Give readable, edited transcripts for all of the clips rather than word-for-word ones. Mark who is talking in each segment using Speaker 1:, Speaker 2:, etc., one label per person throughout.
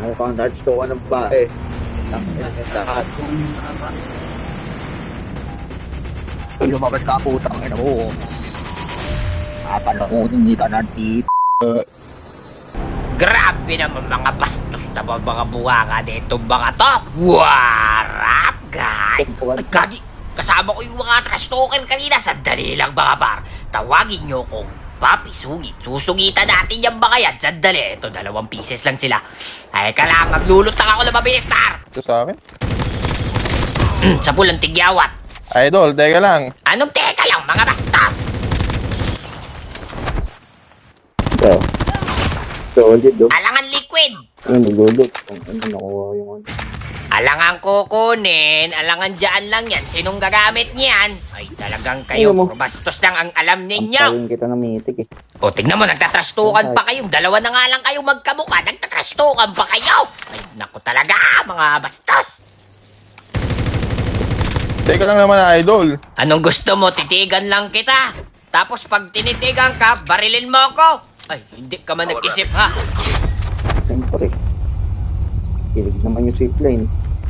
Speaker 1: Mukhang touchstone ng bae. Lahat. Lumabas ka putang ina mo. Papanakunin kita ng tip.
Speaker 2: Grabe naman mga bastos na mga buwaka nito mga to. Warap guys. Ay kagi, kasama ko yung mga trash talker kanina. Sandali lang mga par. Tawagin nyo kong Papi Sungit. Susungitan natin yung mga yan. Sandali. Ito 2 pieces lang sila. Ay ka lang, maglulutang ako na mabilis par.
Speaker 3: Ito sa akin?
Speaker 2: Sa pulang tigyawat.
Speaker 3: Idol, teka lang.
Speaker 2: Anong teka lang mga bastos?
Speaker 1: Ito. Solid do.
Speaker 2: Alangan liquid.
Speaker 1: Ano nagulot? Ano nakuha yung ano?
Speaker 2: Alangan kukunin, alangan dyan lang yan. Sinong gagamit niyan? Ay talagang kayo,
Speaker 1: Ano mo?
Speaker 2: puro bastos lang ang alam ninyo.
Speaker 1: Ang kita ng mitik eh.
Speaker 2: O tignan mo, nagtatrastukan pa kayong. 2 na nga lang kayong magkamukha, nagtatrastukan pa kayo. Ay naku talaga, mga bastos.
Speaker 3: Teka lang naman, idol.
Speaker 2: Anong gusto mo, titigan lang kita. Tapos pag tinitigan ka, barilin mo ako. Ay, hindi ka man nag-isip ha.
Speaker 1: Siyempre. Kilig naman yung zipline.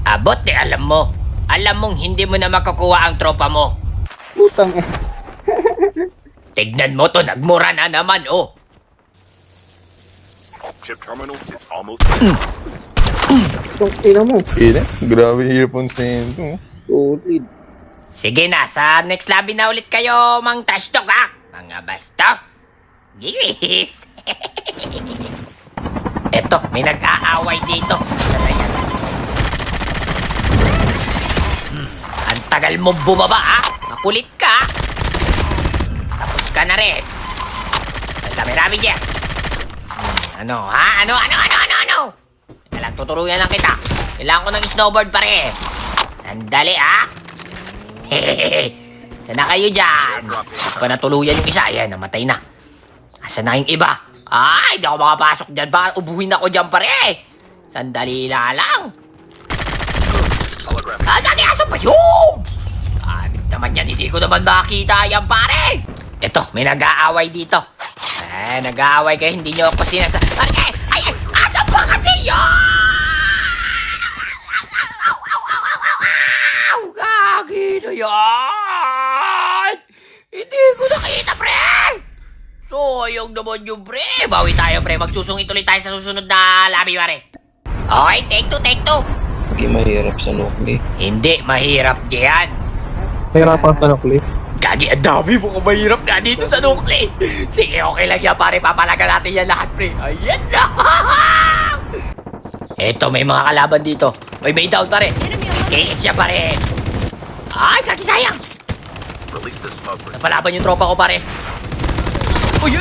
Speaker 2: Abot eh, alam mo. Alam mong hindi mo na makukuha ang tropa mo.
Speaker 1: Putang eh.
Speaker 2: Tignan mo to, nagmura na naman oh.
Speaker 4: Chip terminal is almost.
Speaker 1: Itong ina mo.
Speaker 3: Ina, grabe yung earphones na yun.
Speaker 1: Solid.
Speaker 2: Sige na, sa next lobby na ulit kayo, mang trash talk ha. Mga basta. Giwis. Eto, may nag-aaway dito. Ang tagal mo bumaba ha. Makulit ka. Tapos ka na rin. Ang dami-rami dyan. Ano ha? Ano? Teka lang, tuturuyan lang kita. Kailangan ko ng snowboard pare. Andali ha. Hehehe. Sana kayo dyan. Pa natuluyan yung isa. Ayan, namatay na. Asa na yung iba? Ay, hindi ako makapasok dyan. Baka ubuhin ako dyan pare. Sandali lang. Dali aso pa yun! Anit naman yan, hindi ko naman makita yan pare. Ito, may nag-aaway dito. Nag-aaway kayo, hindi nyo ako sinasa... Ay, asa pa kasi yun? Gagi na yan! Hindi ko nakita, pre! Sayang naman yung pre. Bawi tayo, pre. Magsusungit ulit tayo sa susunod na labi, pare. Okay, take two.
Speaker 5: Hindi mahirap sa nukli.
Speaker 2: Hindi mahirap diyan.
Speaker 5: Mahirapan sa nukli?
Speaker 2: Gagi, ang dami mo kung mahirap nga dito sa nukli. Sige, okay lang yan, pare. Papalaga natin yan lahat, pre. Ayan na! Eto, may mga kalaban dito. May down, pare. KS siya, pare. Ay, gagi, sayang.
Speaker 4: Release the smoke.
Speaker 2: Napalaban yung tropa ko, pare. Uy,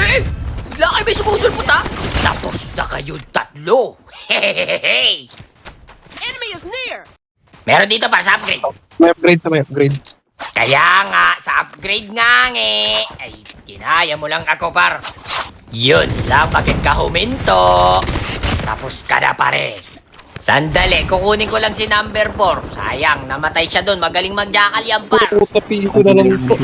Speaker 2: bigla kayo may sumusulpot, ha? Tapos na kayong 3. Hehehehe.
Speaker 6: Enemy is near!
Speaker 2: Meron dito para sa upgrade.
Speaker 5: May upgrade.
Speaker 2: Kaya nga, sa upgrade nga ay kinaya mo lang ako, par. Yun lang, bakit ka huminto? Tapos ka na, pare. Sandali, kukunin ko lang si number 4. Sayang, namatay siya doon. Magaling mag-jackal yan, par.
Speaker 5: Puta, piso na lang ito.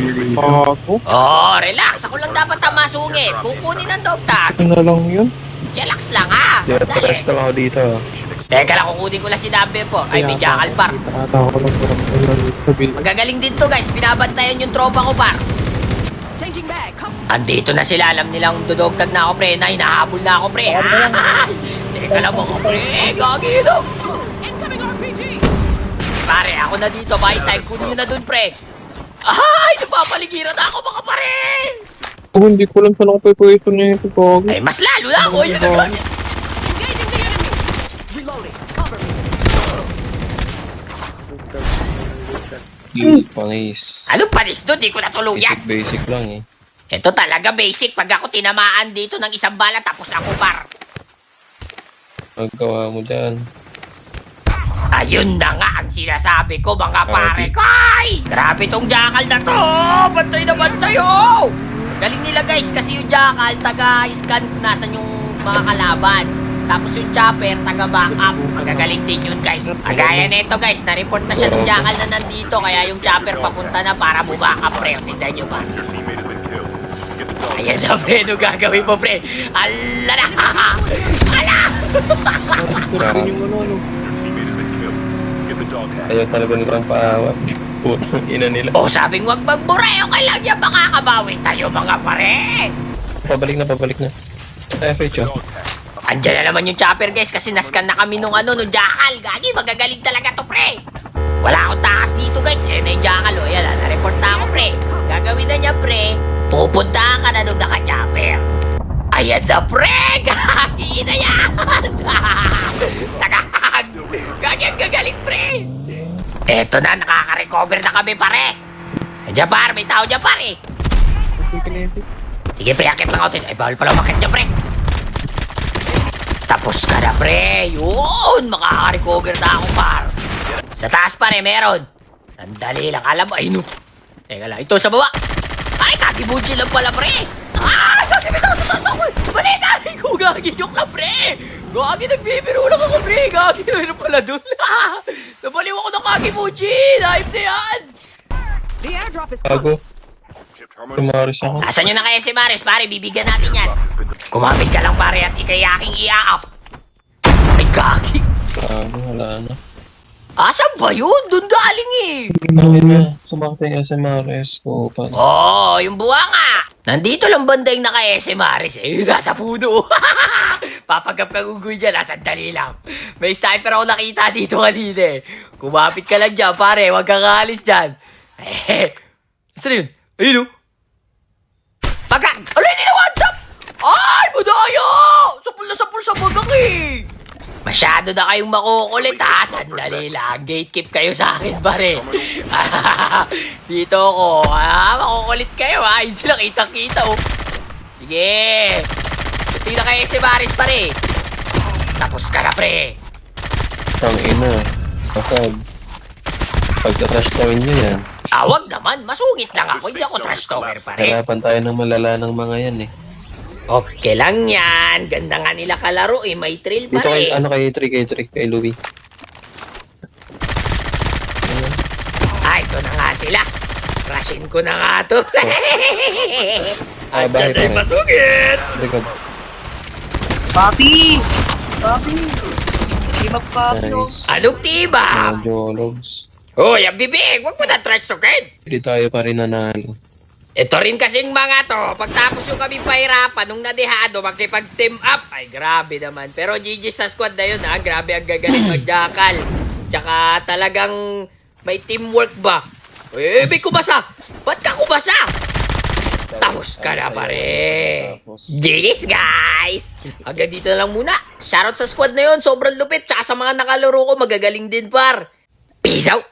Speaker 5: Ako?
Speaker 2: Oh, relax. Ako lang dapat masungit. Kukunin ang dog tag.
Speaker 5: Ito na lang yun.
Speaker 2: Chillax lang, ha? Sandali.
Speaker 5: Rest lang ako dito.
Speaker 2: Teka lang, kukunin ko lang si number 4. Ay, may jackal, par.
Speaker 5: Ata ako lang sa bil.
Speaker 2: Magagaling din to, guys. Binabantayan yung tropa ko, par.
Speaker 6: Changing back! Come!
Speaker 2: Andito na sila, alam nilang dudogtag na ako, pre. Hinahabol na ako, pre. Ay! Teka lang ako, pre. Gagilo.
Speaker 6: Incoming RPG!
Speaker 2: Pare, ako na dito. Bye time. Kunin nyo na dun, pre. Ay! Napapaligiran na ako, mga pare.
Speaker 5: Oh, hindi ko lang saan ako pwede niya ito. Pogi.
Speaker 2: Ay, mas lalo na ako. Yun na.
Speaker 6: Engaging the enemy! Reloading! Cover me!
Speaker 5: Pangis.
Speaker 2: Anong panis doon? Di ko natuluyan.
Speaker 5: Basic lang eh.
Speaker 2: Ito talaga basic. Pag ako tinamaan dito ng isang bala, tapos ako, par.
Speaker 5: Maggawa mo dyan.
Speaker 2: Ayun na nga ang sinasabi ko, mga pare ko. Ay! Grabe tong jackal na to. Bantay na bantay, oh! Galing nila, guys, kasi yung jackal, taga-scan kung nasan yung mga kalaban. Tapos yung chopper, taga-backup. Magagaling din yun, guys. Agaya nito, guys, na-report na siya ng jackal na nandito. Kaya yung chopper papunta na para bumackup, pre. Tinday nyo ba?
Speaker 4: Your teammate has been killed. Get the
Speaker 2: Ayan na, pre. Ano gagawin mo, pre? Ala na! Ala!
Speaker 5: Yun yung ano.
Speaker 4: Your teammate has been killed. Get the dog tag.
Speaker 3: Ayaw talaga nilang paawat. Putang ina nila.
Speaker 2: O, sabing wag magbura. Okay lang yan. Makakabawi tayo, mga pare.
Speaker 3: Pabalik na. Ay, Frecho.
Speaker 4: Dog tag.
Speaker 2: Andiyan na naman yung chopper, guys, kasi nascan na kami nung jackal. Gagi, magagaling talaga to, pre. Wala akong takas dito, guys. Eh, na yung jackal, o. Yan, na-report na ako, pre. Gagawin na niya, pre. Pupunta ka na nung naka-chopper. Ayan na, pre. Gagi na yan. Nagahag. Gagi, ang gagaling, pre. Eto na, nakaka-recover na kami, pare. Andiyan, par. May tao dyan, pare. Sige, pre, akit lang ako. Ay, bawal pala umakit dyan, pre. Tapos ka na, pre. Yun, makaka-recover na ako, par. Sa taas, pare, meron. Sandali lang, alam mo. Ay, no. Teka lang, ito sa baba. Ay, kakibuchi lang pala, pre. Ay, kakibitaw sa taas ako. Mali, nari ko, gagi. Joke lang, pre. Gagi, nagbibiro lang ako, pre. Gagi, meron pala dun. Nabaliw ako ng kakibuchi. Live na yan.
Speaker 6: The airdrop is
Speaker 3: Bago.
Speaker 4: Chip terminal.
Speaker 3: Tumaris ako.
Speaker 2: Asan yun na kaya si Maris, pare? Bibigyan natin yan.
Speaker 4: Drop has been deployed.
Speaker 2: Kumapit ka lang, pare, at ikay aking ia-up. Ay, gagi.
Speaker 3: Bago, wala na.
Speaker 2: Asan ba yun? Doon galing eh.
Speaker 3: Sumakta yung SMRS ko.
Speaker 2: Oo, yung buwa nga. Nandito lang banda yung naka-SMRS eh. Yung nasa puno. Papagap kang ugoy dyan, sandali lang. May sniper ako nakita dito kanina eh. Kumapit ka lang dyan, pare. Huwag kang aalis dyan. Eh, saan yun? Ayun o. Pagka... Ano hindi na one tap? Ay, madaya! Sapul na sapul sa bagang eh. Masyado na kayong makukulit ha. Sandali lang. Gatekeep kayo sa akin, pare. Dito ako. Makukulit kayo ha. Yun sila kitang-kita oh. Sige. Ito yung naka-SM Maris, pare. Tapos ka na, pre.
Speaker 3: Ang ina. Kapag. Pagka-trash tawin nyo yan.
Speaker 2: Wag naman. Masungit lang ako. Hindi ako trash talker, pare.
Speaker 3: Harapan tayo ng malala ng mga yan eh.
Speaker 2: Okay lang yan. Ganda nga nila kalaro eh. May thrill,
Speaker 3: Dito
Speaker 2: pare.
Speaker 3: kay Louie.
Speaker 2: Ito na nga sila. Crashin ko na nga to. At
Speaker 3: bahay
Speaker 2: dyan ay
Speaker 3: pa rin.
Speaker 2: masugit.
Speaker 3: Likod.
Speaker 7: Papi! Papi! Di magpapi, oh.
Speaker 3: Nice.
Speaker 2: Anong tiba?
Speaker 3: Mga jologs.
Speaker 2: Hoy, ang bibig. Huwag mo na trash talkin.
Speaker 3: Hindi tayo pa rin nanalo.
Speaker 2: Ito rin kasing mga to, pagtapos yung kami pahirapan nung nadehado, magkipag-team up, ay grabe naman. Pero GG sa squad na yun ha, grabe ang gagaling magjakal. Tsaka talagang may teamwork ba? Eh, may kumasa! Ba't ka kumasa? Tapos ka na pare. GG's guys! Hanggang dito na lang muna. Shoutout sa squad na yun, sobrang lupit. Tsaka sa mga nakalaro ko, magagaling din par. Peace out!